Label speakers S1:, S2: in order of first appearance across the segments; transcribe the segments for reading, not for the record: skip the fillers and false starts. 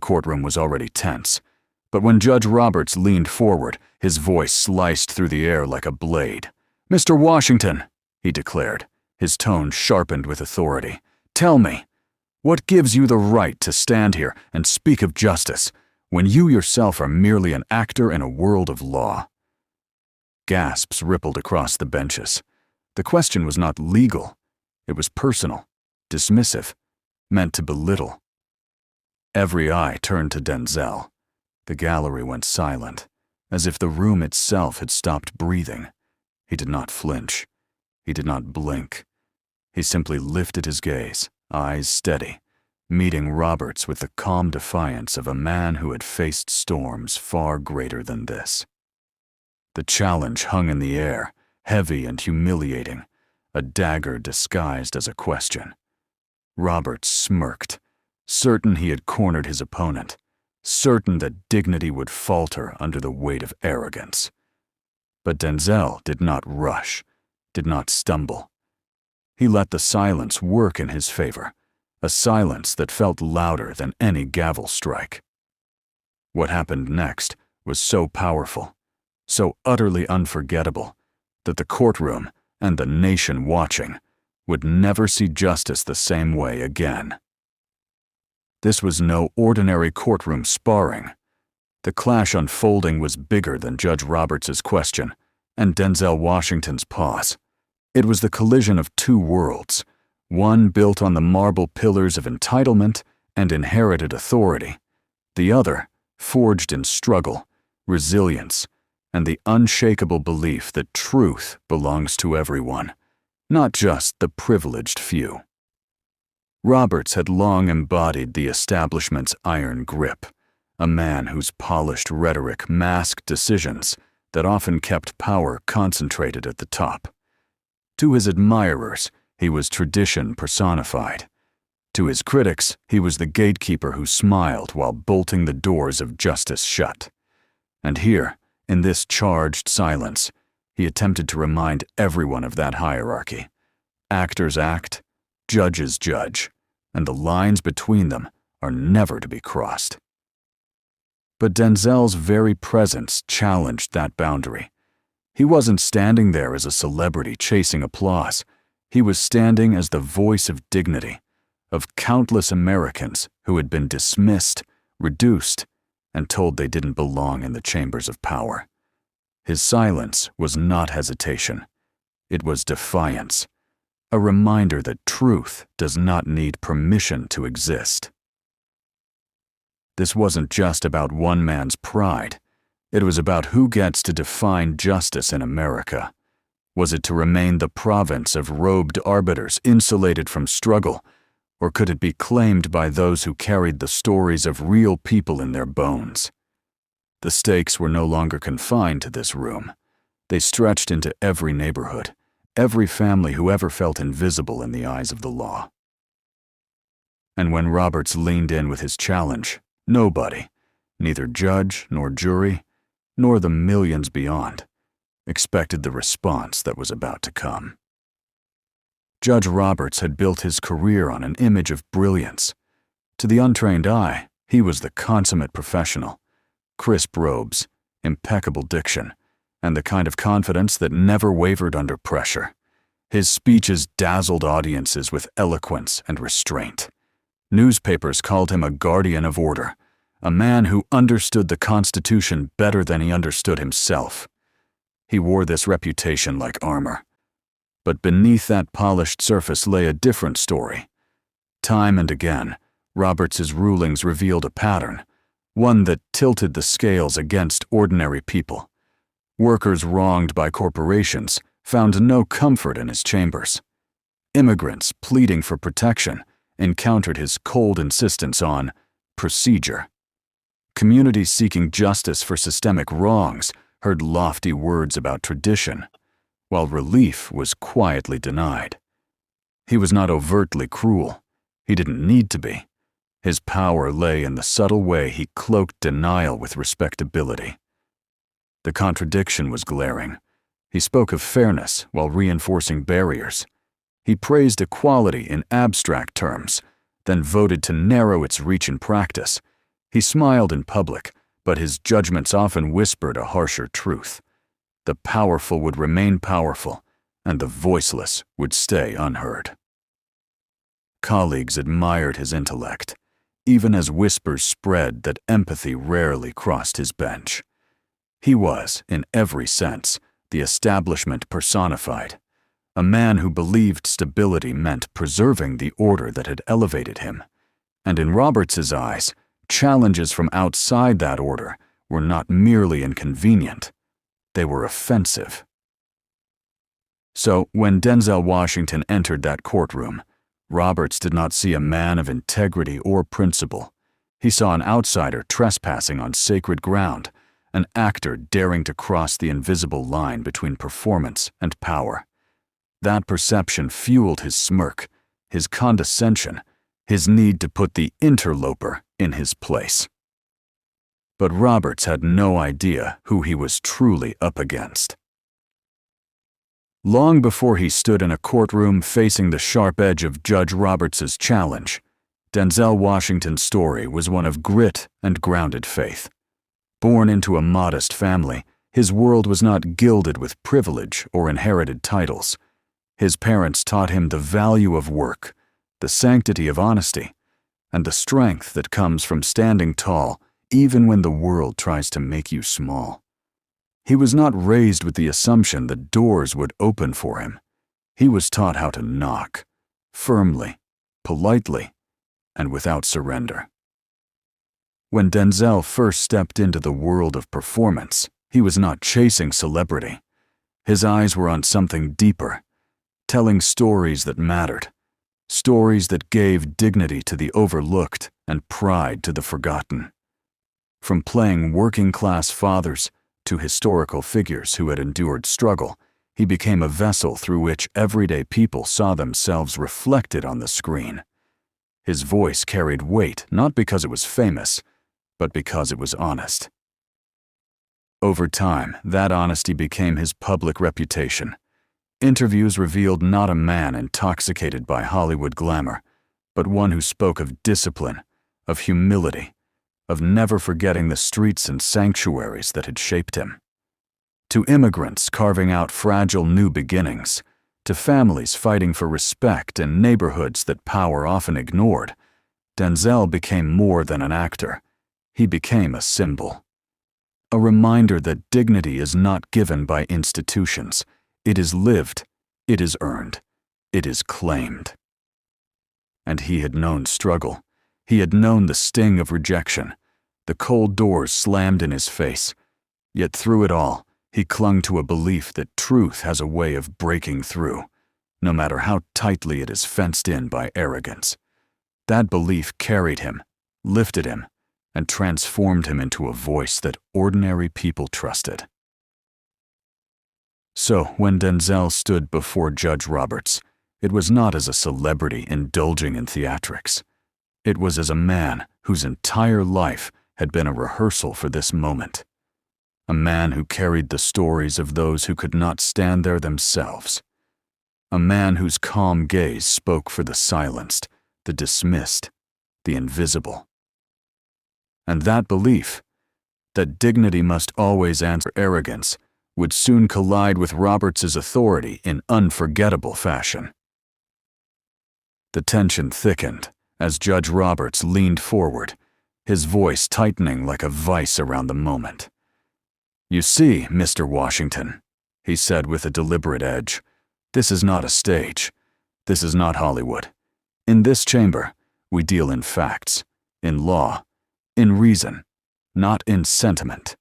S1: courtroom was already tense. But when Judge Roberts leaned forward, his voice sliced through the air like a blade. "Mr. Washington," he declared, his tone sharpened with authority, "tell me, what gives you the right to stand here and speak of justice when you yourself are merely an actor in a world of law?" Gasps rippled across the benches. The question was not legal. It was personal, dismissive, meant to belittle. Every eye turned to Denzel. The gallery went silent, as if the room itself had stopped breathing. He did not flinch. He did not blink. He simply lifted his gaze, eyes steady, meeting Roberts with the calm defiance of a man who had faced storms far greater than this. The challenge hung in the air, heavy and humiliating, a dagger disguised as a question. Roberts smirked, certain he had cornered his opponent, certain that dignity would falter under the weight of arrogance. But Denzel did not rush, did not stumble. He let the silence work in his favor, a silence that felt louder than any gavel strike. What happened next was so powerful, so utterly unforgettable, that the courtroom and the nation watching would never see justice the same way again. This was no ordinary courtroom sparring. The clash unfolding was bigger than Judge Roberts' question and Denzel Washington's pause. It was the collision of two worlds, one built on the marble pillars of entitlement and inherited authority, the other forged in struggle, resilience, and the unshakable belief that truth belongs to everyone, not just the privileged few. Roberts had long embodied the establishment's iron grip, a man whose polished rhetoric masked decisions that often kept power concentrated at the top. To his admirers, he was tradition personified. To his critics, he was the gatekeeper who smiled while bolting the doors of justice shut. And here, in this charged silence, he attempted to remind everyone of that hierarchy. Actors act, judges judge, and the lines between them are never to be crossed. But Denzel's very presence challenged that boundary. He wasn't standing there as a celebrity chasing applause. He was standing as the voice of dignity, of countless Americans who had been dismissed, reduced, and told they didn't belong in the chambers of power. His silence was not hesitation. It was defiance, a reminder that truth does not need permission to exist. This wasn't just about one man's pride. It was about who gets to define justice in America. Was it to remain the province of robed arbiters insulated from struggle, or could it be claimed by those who carried the stories of real people in their bones? The stakes were no longer confined to this room. They stretched into every neighborhood, every family who ever felt invisible in the eyes of the law. And when Roberts leaned in with his challenge, nobody, neither judge nor jury, nor the millions beyond, expected the response that was about to come. Judge Roberts had built his career on an image of brilliance. To the untrained eye, he was the consummate professional. Crisp robes, impeccable diction, and the kind of confidence that never wavered under pressure. His speeches dazzled audiences with eloquence and restraint. Newspapers called him a guardian of order, a man who understood the Constitution better than he understood himself. He wore this reputation like armor. But beneath that polished surface lay a different story. Time and again, Roberts's rulings revealed a pattern, one that tilted the scales against ordinary people. Workers wronged by corporations found no comfort in his chambers. Immigrants pleading for protection encountered his cold insistence on procedure. Communities seeking justice for systemic wrongs heard lofty words about tradition, while relief was quietly denied. He was not overtly cruel. He didn't need to be. His power lay in the subtle way he cloaked denial with respectability. The contradiction was glaring. He spoke of fairness while reinforcing barriers. He praised equality in abstract terms, then voted to narrow its reach in practice. He smiled in public, but his judgments often whispered a harsher truth. The powerful would remain powerful, and the voiceless would stay unheard. Colleagues admired his intellect, even as whispers spread that empathy rarely crossed his bench. He was, in every sense, the establishment personified, a man who believed stability meant preserving the order that had elevated him. And in Roberts's eyes, challenges from outside that order were not merely inconvenient, they were offensive. So, when Denzel Washington entered that courtroom, Roberts did not see a man of integrity or principle. He saw an outsider trespassing on sacred ground, an actor daring to cross the invisible line between performance and power. That perception fueled his smirk, his condescension, his need to put the interloper in his place. But Roberts had no idea who he was truly up against. Long before he stood in a courtroom facing the sharp edge of Judge Roberts's challenge, Denzel Washington's story was one of grit and grounded faith. Born into a modest family, his world was not gilded with privilege or inherited titles. His parents taught him the value of work, the sanctity of honesty, and the strength that comes from standing tall even when the world tries to make you small. He was not raised with the assumption that doors would open for him. He was taught how to knock, firmly, politely, and without surrender. When Denzel first stepped into the world of performance, he was not chasing celebrity. His eyes were on something deeper, telling stories that mattered, stories that gave dignity to the overlooked and pride to the forgotten. From playing working-class fathers to historical figures who had endured struggle, he became a vessel through which everyday people saw themselves reflected on the screen. His voice carried weight not because it was famous, but because it was honest. Over time, that honesty became his public reputation. Interviews revealed not a man intoxicated by Hollywood glamour, but one who spoke of discipline, of humility, of never forgetting the streets and sanctuaries that had shaped him. To immigrants carving out fragile new beginnings, to families fighting for respect in neighborhoods that power often ignored, Denzel became more than an actor. He became a symbol. A reminder that dignity is not given by institutions. It is lived, it is earned, it is claimed. And he had known struggle. He had known the sting of rejection. The cold doors slammed in his face. Yet through it all, he clung to a belief that truth has a way of breaking through, no matter how tightly it is fenced in by arrogance. That belief carried him, lifted him, and transformed him into a voice that ordinary people trusted. So, when Denzel stood before Judge Roberts, it was not as a celebrity indulging in theatrics. It was as a man whose entire life had been a rehearsal for this moment. A man who carried the stories of those who could not stand there themselves. A man whose calm gaze spoke for the silenced, the dismissed, the invisible. And that belief, that dignity must always answer arrogance, would soon collide with Roberts's authority in unforgettable fashion. The tension thickened as Judge Roberts leaned forward, his voice tightening like a vice around the moment. "You see, Mr. Washington," he said with a deliberate edge, "this is not a stage. This is not Hollywood. In this chamber, we deal in facts, in law, in reason, not in sentiment."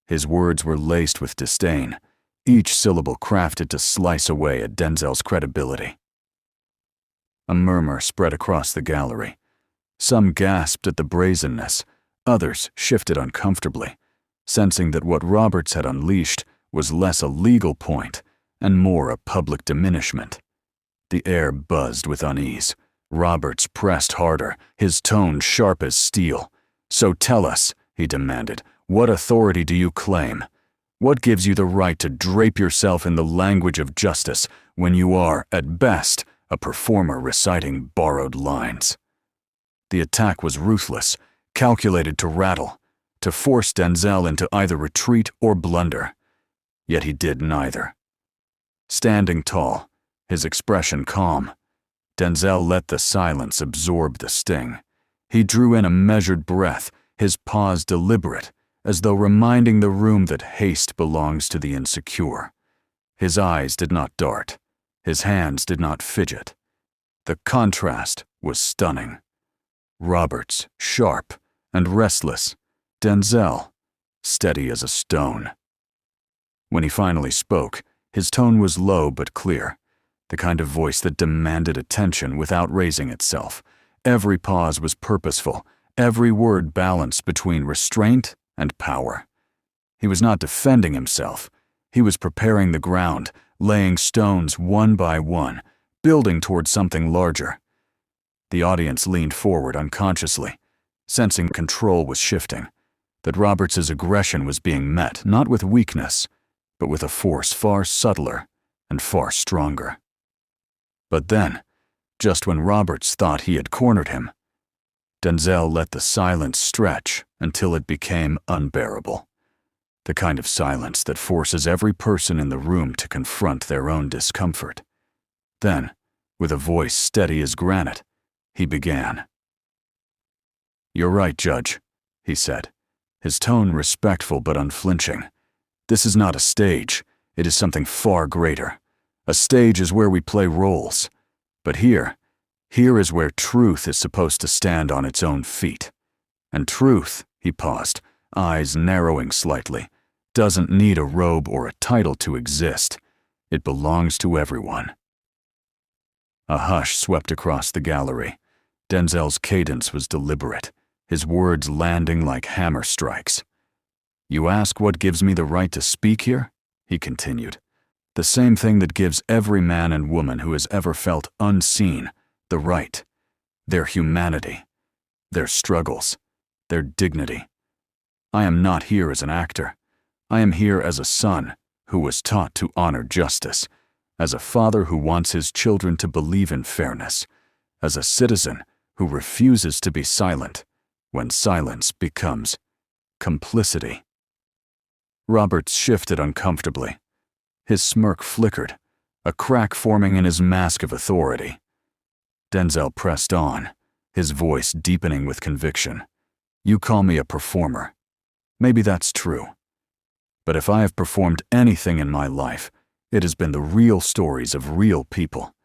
S1: His words were laced with disdain, each syllable crafted to slice away at Denzel's credibility. A murmur spread across the gallery. Some gasped at the brazenness, others shifted uncomfortably, sensing that what Roberts had unleashed was less a legal point and more a public diminishment. The air buzzed with unease. Roberts pressed harder, his tone sharp as steel. "So tell us," he demanded, "what authority do you claim? What gives you the right to drape yourself in the language of justice when you are, at best, a performer reciting borrowed lines?" The attack was ruthless, calculated to rattle, to force Denzel into either retreat or blunder. Yet he did neither. Standing tall, his expression calm, Denzel let the silence absorb the sting. He drew in a measured breath, his pause deliberate, as though reminding the room that haste belongs to the insecure. His eyes did not dart. His hands did not fidget. The contrast was stunning. Roberts, sharp and restless. Denzel, steady as a stone. When he finally spoke, his tone was low but clear, the kind of voice that demanded attention without raising itself. Every pause was purposeful, every word balanced between restraint and power. He was not defending himself. He was preparing the ground, laying stones one by one, building toward something larger. The audience leaned forward unconsciously, sensing control was shifting, that Roberts's aggression was being met not with weakness, but with a force far subtler and far stronger. But then, just when Roberts thought he had cornered him, Denzel let the silence stretch until it became unbearable. The kind of silence that forces every person in the room to confront their own discomfort. Then, with a voice steady as granite, he began. "You're right, Judge," he said, his tone respectful but unflinching. "This is not a stage. It is something far greater. A stage is where we play roles. But here is where truth is supposed to stand on its own feet. And truth," he paused, eyes narrowing slightly, "doesn't need a robe or a title to exist. It belongs to everyone." A hush swept across the gallery. Denzel's cadence was deliberate, his words landing like hammer strikes. "You ask what gives me the right to speak here?" he continued. "The same thing that gives every man and woman who has ever felt unseen the right. Their humanity, their struggles, their dignity. I am not here as an actor. I am here as a son who was taught to honor justice, as a father who wants his children to believe in fairness, as a citizen who refuses to be silent when silence becomes complicity." Roberts shifted uncomfortably. His smirk flickered, a crack forming in his mask of authority. Denzel pressed on, his voice deepening with conviction. "You call me a performer. Maybe that's true. But if I have performed anything in my life, it has been the real stories of real people.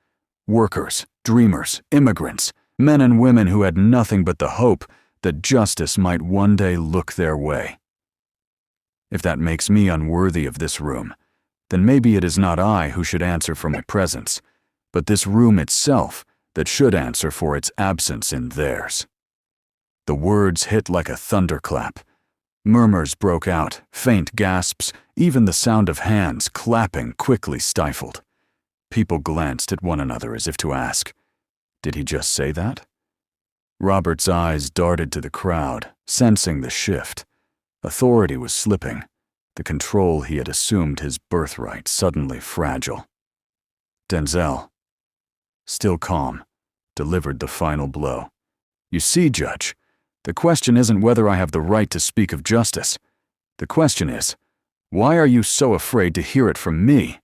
S1: Workers, dreamers, immigrants, men and women who had nothing but the hope that justice might one day look their way. If that makes me unworthy of this room, then maybe it is not I who should answer for my presence, but this room itself that should answer for its absence in theirs." The words hit like a thunderclap. Murmurs broke out, faint gasps, even the sound of hands clapping quickly stifled. People glanced at one another as if to ask, "Did he just say that?" Robert's eyes darted to the crowd, sensing the shift. Authority was slipping, the control he had assumed his birthright suddenly fragile. Denzel, still calm, delivered the final blow. "You see, Judge, the question isn't whether I have the right to speak of justice. The question is, why are you so afraid to hear it from me?"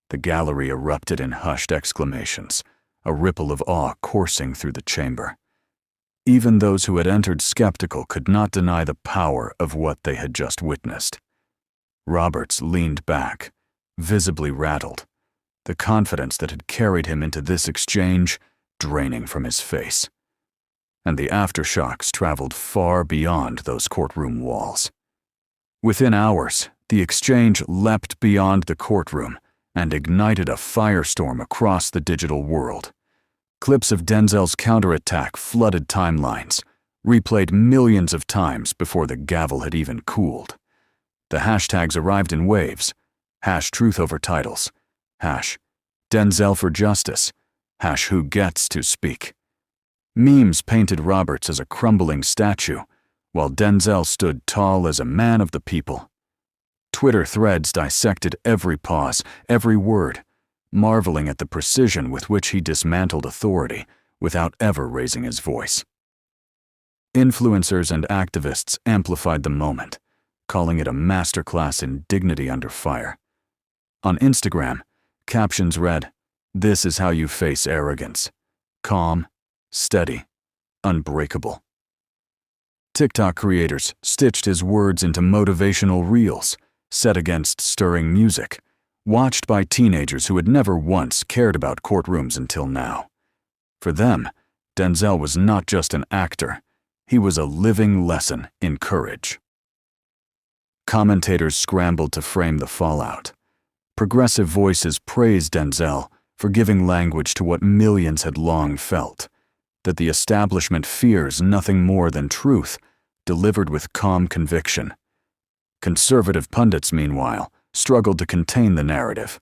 S1: The gallery erupted in hushed exclamations, a ripple of awe coursing through the chamber. Even those who had entered skeptical could not deny the power of what they had just witnessed. Roberts leaned back, visibly rattled, the confidence that had carried him into this exchange draining from his face. And the aftershocks traveled far beyond those courtroom walls. Within hours, the exchange leapt beyond the courtroom and ignited a firestorm across the digital world. Clips of Denzel's counterattack flooded timelines, replayed millions of times before the gavel had even cooled. The hashtags arrived in waves. #truth over titles, #Denzel for justice, #who gets to speak. Memes painted Roberts as a crumbling statue, while Denzel stood tall as a man of the people. Twitter threads dissected every pause, every word, marveling at the precision with which he dismantled authority without ever raising his voice. Influencers and activists amplified the moment, calling it a masterclass in dignity under fire. On Instagram, captions read, "This is how you face arrogance. Calm, steady, unbreakable." TikTok creators stitched his words into motivational reels, set against stirring music, watched by teenagers who had never once cared about courtrooms until now. For them, Denzel was not just an actor, he was a living lesson in courage. Commentators scrambled to frame the fallout. Progressive voices praised Denzel for giving language to what millions had long felt, that the establishment fears nothing more than truth, delivered with calm conviction. Conservative pundits, meanwhile, struggled to contain the narrative.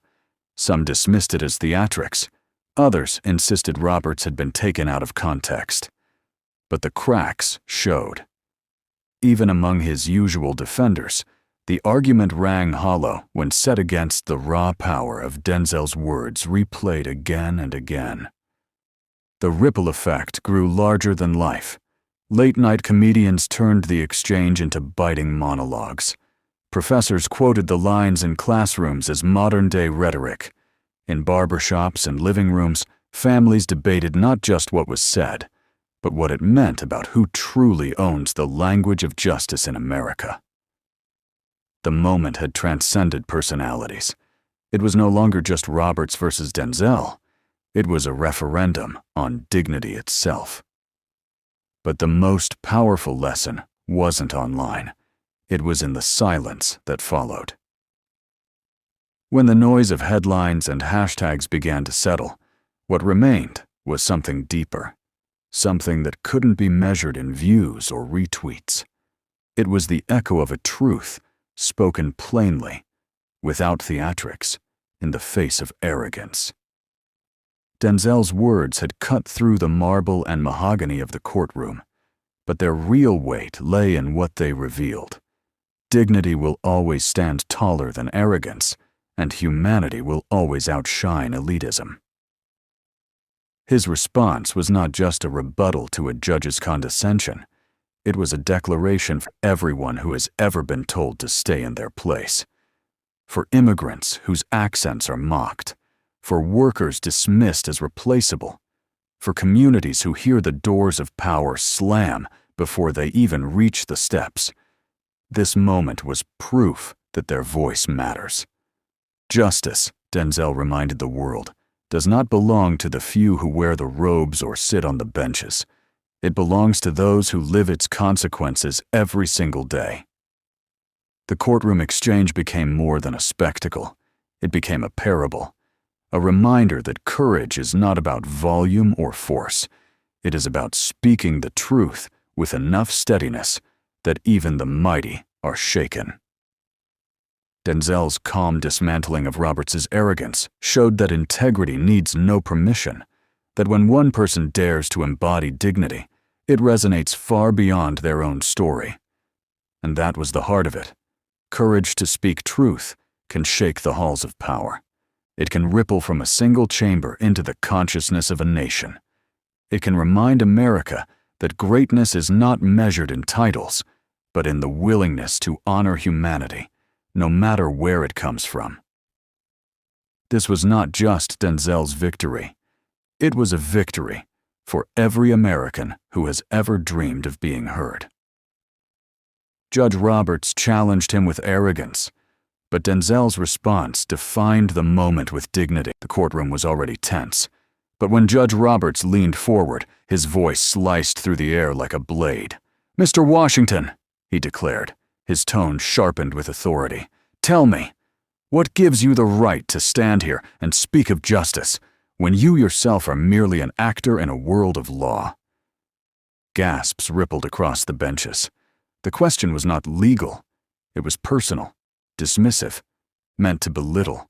S1: Some dismissed it as theatrics. Others insisted Roberts had been taken out of context. But the cracks showed. Even among his usual defenders, the argument rang hollow when set against the raw power of Denzel's words replayed again and again. The ripple effect grew larger than life. Late-night comedians turned the exchange into biting monologues. Professors quoted the lines in classrooms as modern-day rhetoric. In barbershops and living rooms, families debated not just what was said, but what it meant about who truly owns the language of justice in America. The moment had transcended personalities. It was no longer just Roberts versus Denzel. It was a referendum on dignity itself. But the most powerful lesson wasn't online. It was in the silence that followed. When the noise of headlines and hashtags began to settle, what remained was something deeper, something that couldn't be measured in views or retweets. It was the echo of a truth spoken plainly, without theatrics, in the face of arrogance. Denzel's words had cut through the marble and mahogany of the courtroom, but their real weight lay in what they revealed. Dignity will always stand taller than arrogance, and humanity will always outshine elitism. His response was not just a rebuttal to a judge's condescension. It was a declaration for everyone who has ever been told to stay in their place. For immigrants whose accents are mocked, for workers dismissed as replaceable, for communities who hear the doors of power slam before they even reach the steps. This moment was proof that their voice matters. Justice, Denzel reminded the world, does not belong to the few who wear the robes or sit on the benches. It belongs to those who live its consequences every single day. The courtroom exchange became more than a spectacle. It became a parable, a reminder that courage is not about volume or force. It is about speaking the truth with enough steadiness that even the mighty are shaken. Denzel's calm dismantling of Roberts' arrogance showed that integrity needs no permission, that when one person dares to embody dignity, it resonates far beyond their own story. And that was the heart of it. Courage to speak truth can shake the halls of power. It can ripple from a single chamber into the consciousness of a nation. It can remind America that greatness is not measured in titles, but in the willingness to honor humanity, no matter where it comes from. This was not just Denzel's victory. It was a victory for every American who has ever dreamed of being heard. Judge Roberts challenged him with arrogance, but Denzel's response defined the moment with dignity. The courtroom was already tense, but when Judge Roberts leaned forward, his voice sliced through the air like a blade. "Mr. Washington," he declared, his tone sharpened with authority, "tell me, what gives you the right to stand here and speak of justice when you yourself are merely an actor in a world of law?" Gasps rippled across the benches. The question was not legal. It was personal, dismissive, meant to belittle.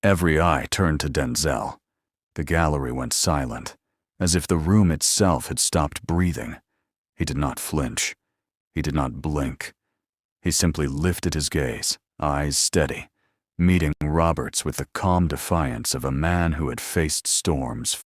S1: Every eye turned to Denzel. The gallery went silent, as if the room itself had stopped breathing. He did not flinch. He did not blink. He simply lifted his gaze, eyes steady, meeting Roberts with the calm defiance of a man who had faced storms